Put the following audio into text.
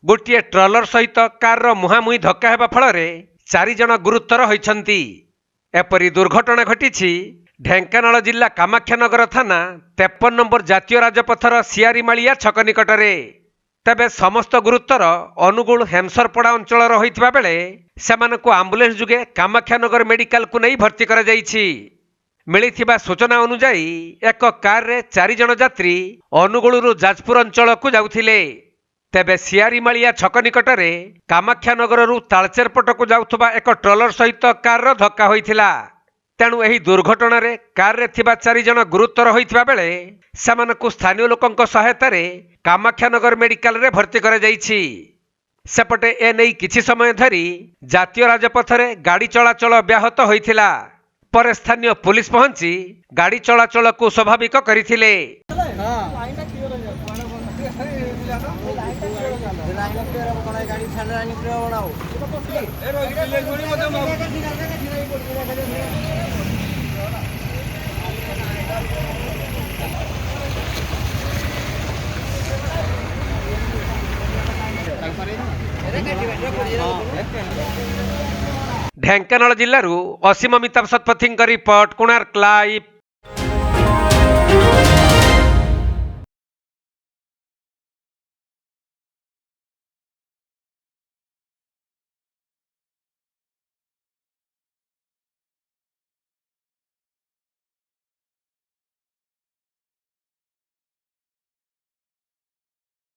गोटे ट्रलर सहित कार मुहांमुही धक्का हेबा फल 4 जन गुरुतर होइछन्ति। एपरी दुर्घटना घटी ढेंकानाल जिला कामाख्यानगर थाना 53 नंबर जातीय राजपथर सियारीमालिया छक निकटरे। तेबे समस्त गुरुतर अनुगुल हेमसरपड़ा अंचल होइतिबा बेले सेमानकु आम्बुलेंस जुगे कामाख्यानगर मेडिकल को नहीं भर्ती करा जाइछि। मिलिथिबा सूचना अनुसार एक कार रे 4 जन यात्री अनुगुलु जाजपुर अंचल को जाउथिले। तेबे सियारीमालिया छक निकटरे कामाख्यानगर तालचेर पटक जाउथबा एक ट्रलर सहित कार धक्का होइथिला। तेणु एही दुर्घटना रे कार रे थिबा 4 जन गुरुतर होइथिबा बेले सेमानकु स्थानीय लोकंक सहायता रे कामाख्यानगर मेडिकल रे भर्ती करा जाइछि। सेपटे ए नै किछि समय धरी जातीय राजपथ रे गाड़ी चलाचल व्याहत होइथिला। पर स्थानीय पुलिस पहुंची गाड़ी चलाचल को स्वाभाविक करिथिले। ढेंकानाल जिल्लारू असीम मिताब शतपथी रिपोर्ट कोणार्क लाइव।